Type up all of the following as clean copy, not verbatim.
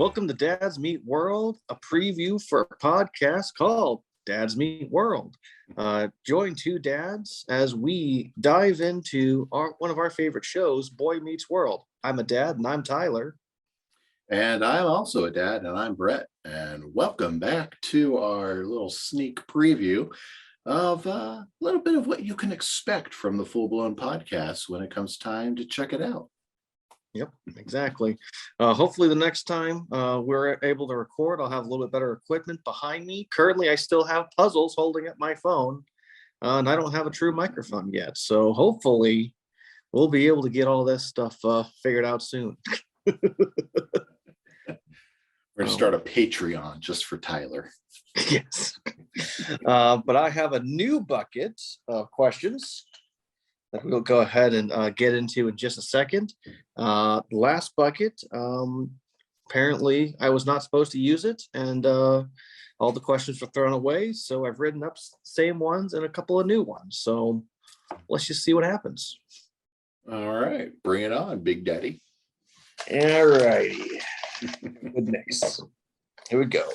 Welcome to Dads Meet World, a preview for a podcast called Dads Meet World. Join two dads as we dive into one of our favorite shows, Boy Meets World. I'm a dad, and I'm Tyler. And I'm also a dad, and I'm Brett. And welcome back to our little sneak preview of a little bit of what you can expect from the full-blown podcast when it comes time to check it out. Yep, exactly. Hopefully the next time we're able to record, I'll have a little bit better equipment behind me. Currently, I still have puzzles holding up my phone, and I don't have a true microphone yet. So hopefully we'll be able to get all this stuff figured out soon. We're going to start a Patreon just for Tyler. Yes. But I have a new bucket of questions that we'll go ahead and get into in just a second. Last bucket, apparently I was not supposed to use it, and all the questions were thrown away. So I've written up same ones and a couple of new ones. So let's just see what happens. All right, bring it on, Big Daddy. All righty. Good mix. Here we go.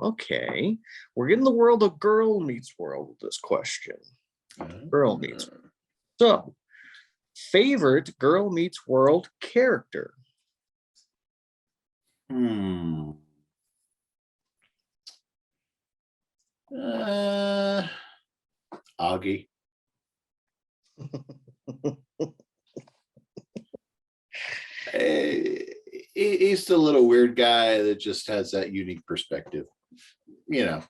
Okay. We're getting the world of Girl Meets World with this question. Girl Meets World. So, favorite Girl Meets World character? Augie. He's the little weird guy that just has that unique perspective, you know.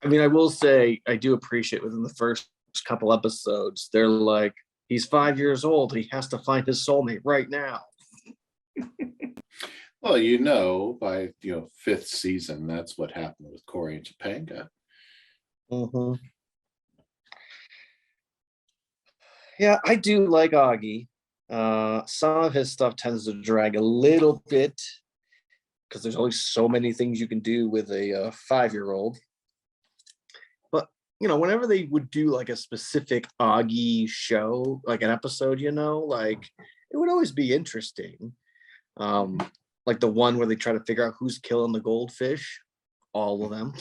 I mean, I will say I do appreciate within the first couple episodes, they're like, he's 5 years old. He has to find his soulmate right now. Well, by fifth season, that's what happened with Corey and Topanga. Mm-hmm. Yeah, I do like Augie. Some of his stuff tends to drag a little bit because there's only so many things you can do with a 5-year-old. But whenever they would do like a specific Augie show, like an episode, like it would always be interesting. Like the one where they try to figure out who's killing the goldfish, all of them.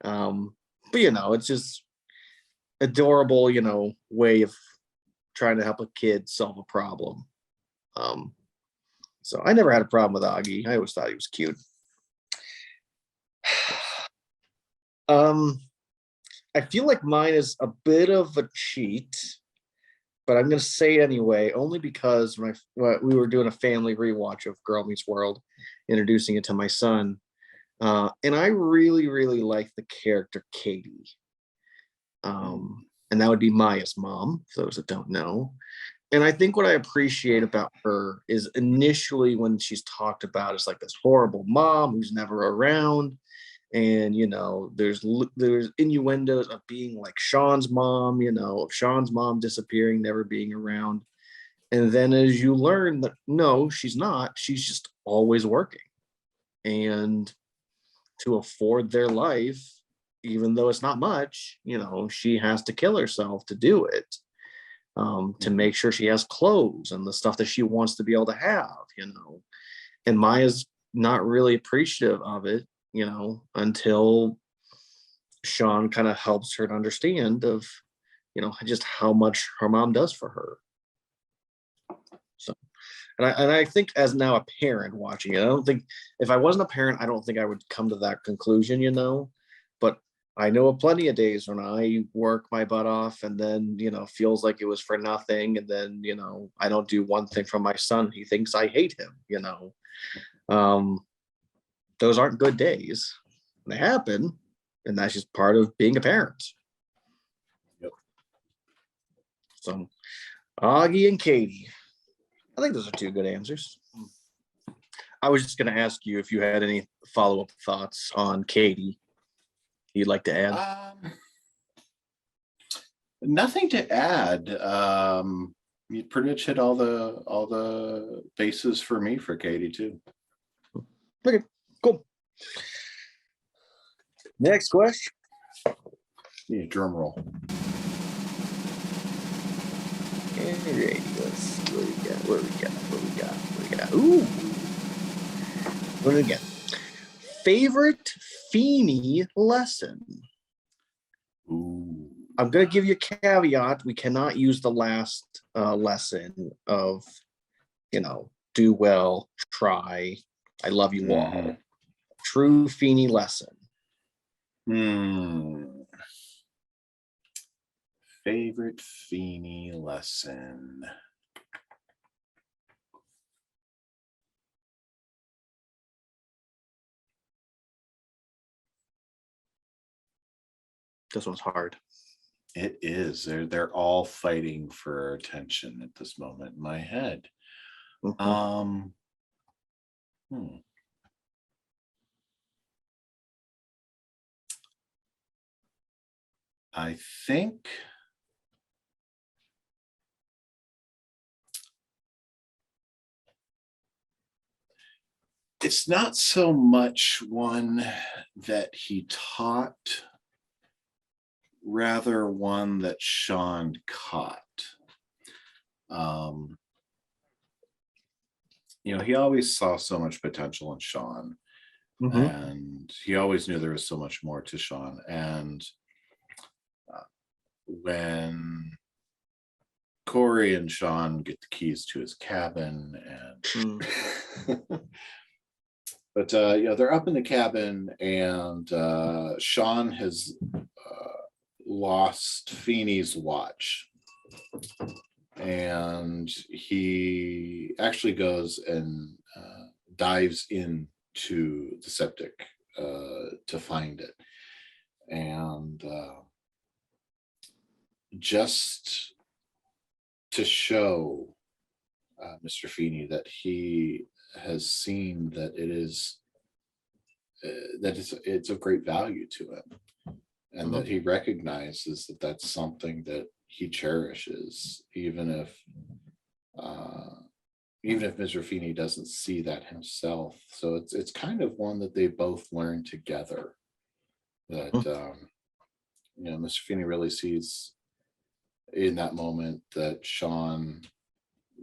But it's just adorable, way of trying to help a kid solve a problem. So I never had a problem with Augie. I always thought he was cute. I feel like mine is a bit of a cheat, but I'm going to say it anyway, only because we were doing a family rewatch of Girl Meets World, introducing it to my son. And I really, really like the character Katie. And that would be Maya's mom, for those that don't know. And I think what I appreciate about her is initially when she's talked about as like this horrible mom who's never around. And, there's innuendos of being like Sean's mom, of Sean's mom disappearing, never being around. And then as you learn that, no, she's not, she's just always working. And to afford their life, even though it's not much, she has to kill herself to do it, to make sure she has clothes and the stuff that she wants to be able to have, and Maya's not really appreciative of it, until Sean kind of helps her to understand of, just how much her mom does for her. So, and I think as now a parent watching it, I don't think if I wasn't a parent, I don't think I would come to that conclusion, but I know of plenty of days when I work my butt off and then, feels like it was for nothing. And then, I don't do one thing for my son. He thinks I hate him, those aren't good days. They happen. And that's just part of being a parent. Yep. So Augie and Katie, I think those are two good answers. I was just going to ask you if you had any follow-up thoughts on Katie you'd like to add. Nothing to add. You pretty much hit all the bases for me for Katie too. Okay, cool. Next question. Yeah, drum roll. Alrighty, let's see what we got. Ooh, what do we get? Favorite Feeny lesson. Ooh. I'm gonna give you a caveat. We cannot use the last lesson of, do well, try, I love you all. True Feeny lesson. Favorite Feeny lesson. This one's hard. It is. They're all fighting for attention at this moment in my head. Mm-hmm. I think it's not so much one that he taught, rather one that Sean caught. He always saw so much potential in Sean, and he always knew there was so much more to Sean. And when Corey and Sean get the keys to his cabin, and but they're up in the cabin, and Sean has lost Feeny's watch, and he actually goes and dives into the septic to find it, and just to show Mr. Feeny that he has seen that it is it's of great value to him, and that he recognizes that that's something that he cherishes, even if Mr. Feeny doesn't see that himself. So it's kind of one that they both learn together, that Mr. Feeny really sees in that moment that Sean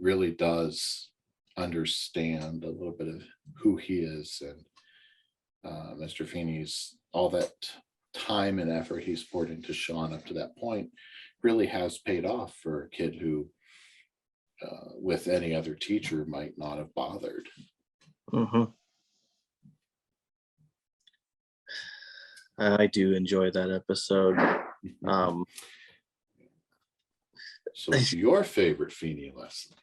really does understand a little bit of who he is, and Mr. Feeny's, all that time and effort he's poured into Sean up to that point really has paid off for a kid who with any other teacher might not have bothered. I do enjoy that episode. So what's your favorite Feeny lesson?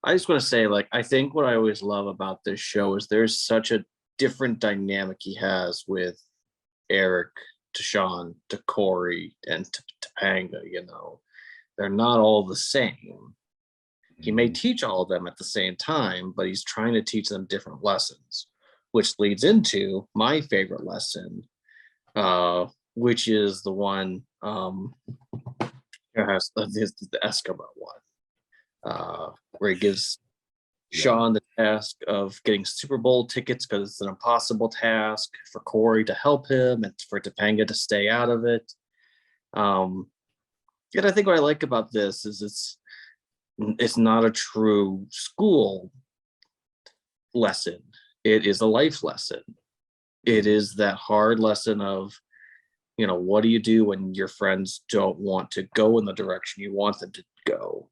I just want to say, I think what I always love about this show is there's such a different dynamic he has with Eric, to Sean, to Corey, and to Topanga. They're not all the same. He may teach all of them at the same time, but he's trying to teach them different lessons, which leads into my favorite lesson, which is the one has the Escobar one, where he gives Sean the task of getting Super Bowl tickets because it's an impossible task, for Corey to help him and for Topanga to stay out of it. Yet I think what I like about this is it's not a true school lesson. It is a life lesson. It is that hard lesson of, what do you do when your friends don't want to go in the direction you want them to go?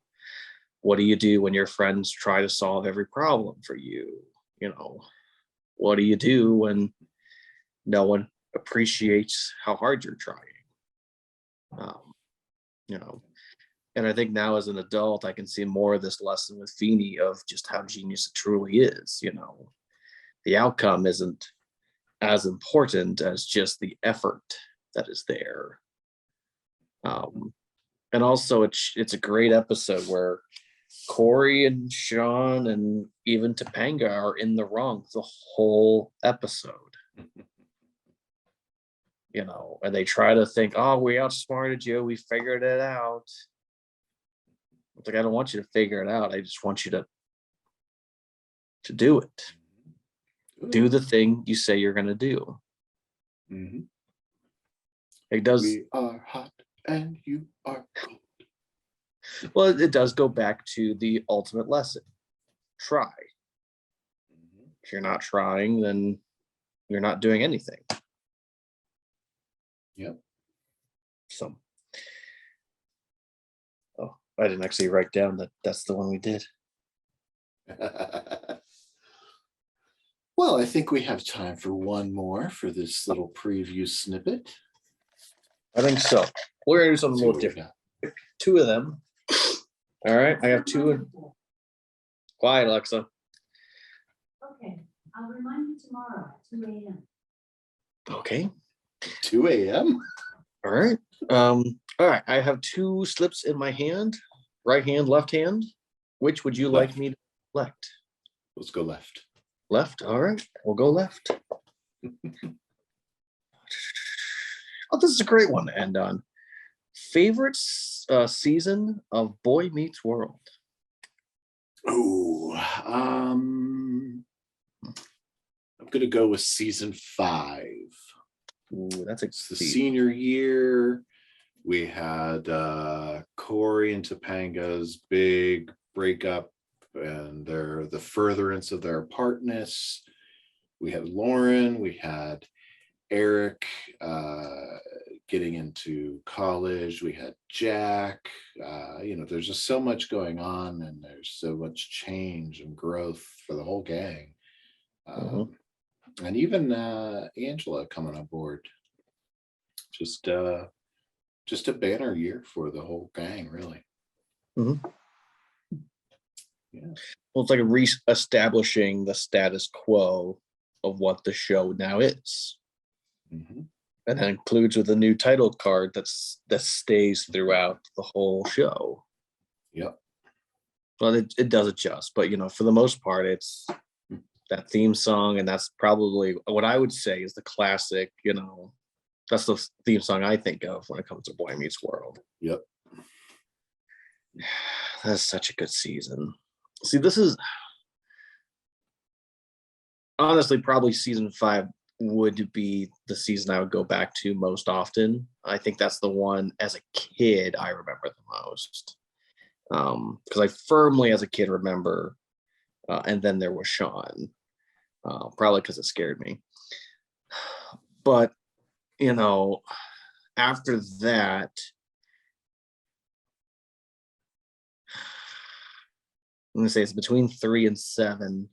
What do you do when your friends try to solve every problem for you? What do you do when no one appreciates how hard you're trying? And I think now as an adult, I can see more of this lesson with Feeny of just how genius it truly is. The outcome isn't as important as just the effort that is there. And also it's a great episode where Corey and Sean and even Topanga are in the wrong the whole episode. And they try to think, oh, we outsmarted you, we figured it out. It's I don't want you to figure it out. I just want you to do it. Do the thing you say you're going to do. It does. We are hot and you are cold. Well, it does go back to the ultimate lesson. Try. If you're not trying, then you're not doing anything. Yep. So, oh, I didn't actually write down that that's the one we did. Well, I think we have time for one more for this little preview snippet. I think so. We're gonna do something a See little what we different. got. Two of them. All right, I have two. Quiet, Alexa. Okay, I'll remind you tomorrow at 2 a.m. Okay. 2 a.m. All right. All right. I have two slips in my hand. Right hand, left hand. Which would you Left. like me to select? Let's go left. Left. All right. We'll go left. Oh, this is a great one to end on. Favorite season of Boy Meets World? Oh, I'm gonna go with season 5. Ooh, that's It's the senior year. We had Corey and Topanga's big breakup, and the furtherance of their apartness. We had Lauren. We had Eric getting into college. We had Jack. There's just so much going on, and there's so much change and growth for the whole gang. And even Angela coming on board. Just a banner year for the whole gang, really. Mm-hmm. Yeah. Well, it's like re-establishing the status quo of what the show now is. Mm-hmm. And that includes with a new title card that stays throughout the whole show. Yep. Well, it does adjust, but for the most part, it's that theme song, and that's probably what I would say is the classic. That's the theme song I think of when it comes to Boy Meets World. Yep. That's such a good season. See, this is honestly probably season 5 would be the season I would go back to most often. I think that's the one as a kid I remember the most. Because I firmly as a kid remember, and then there was Sean, probably because it scared me. But, after that, I'm going to say it's between 3 and 7,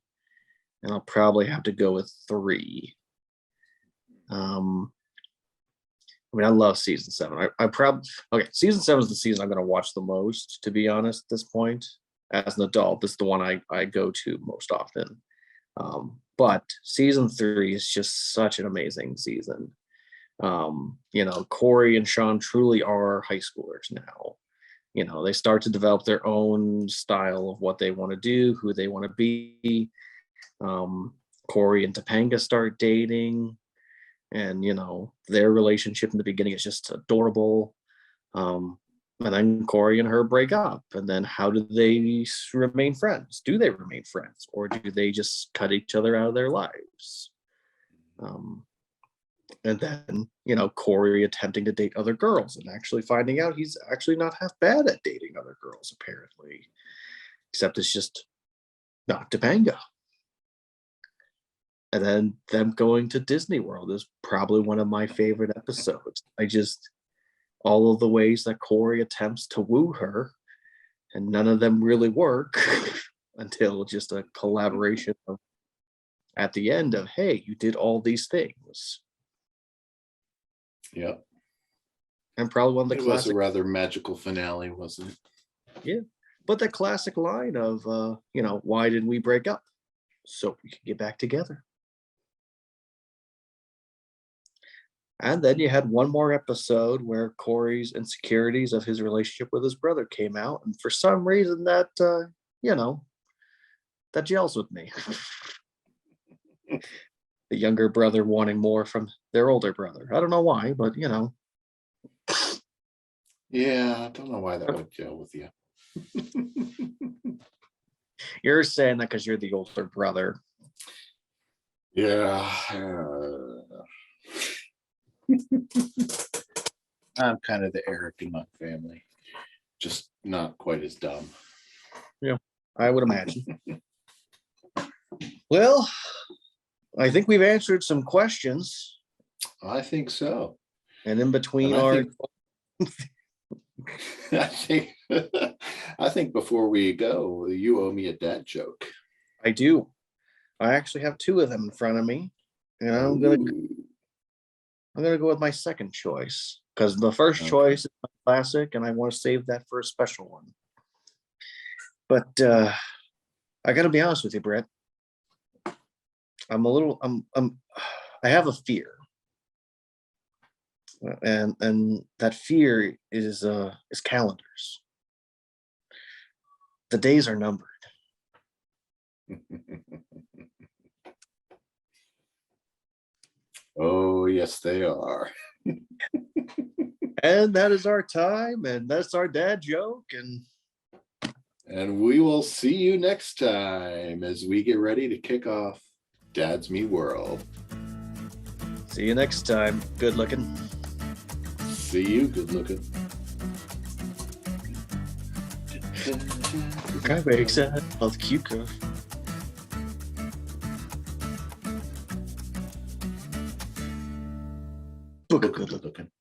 and I'll probably have to go with 3. I love season 7. Season 7 is the season I'm going to watch the most, to be honest, at this point. As an adult, this is the one I go to most often. But season 3 is just such an amazing season. Corey and Sean truly are high schoolers now. They start to develop their own style of what they want to do, who they want to be. Corey and Topanga start dating, and their relationship in the beginning is just adorable. And then Corey and her break up, and then how do they remain friends? Do they remain friends, or do they just cut each other out of their lives? And then Corey attempting to date other girls and actually finding out he's actually not half bad at dating other girls, apparently, except it's just not Topanga. And then them going to Disney World is probably one of my favorite episodes. All of the ways that Corey attempts to woo her, and none of them really work until just a collaboration at the end of, hey, you did all these things. Yep. And probably one of the It classic. was a rather magical finale, wasn't it? Yeah. But the classic line of, why did we break up? So we could get back together. And then you had one more episode where Corey's insecurities of his relationship with his brother came out. And for some reason that, that gels with me. The younger brother wanting more from their older brother. I don't know why, but Yeah, I don't know why that would gel with you. You're saying that because you're the older brother. Yeah. I'm kind of the Eric in my family. just not quite as dumb. I would imagine. Well, I think we've answered some questions, I think so. and in between And I our think I think before we go, you owe me a dad joke. I do. I actually have two of them in front of me, and I'm Ooh. gonna go with my second choice because the first Okay. choice is my classic, and I want to save that for a special one. But I got to be honest with you, Brett. I have a fear, and that fear is calendars. The days are numbered. Oh, yes, they are. And that is our time, and that's our dad joke. And we will see you next time as we get ready to kick off Dad's Me World. See you next time. Good looking. See you, good looking. Guy wakes up of Cuca. Good looking.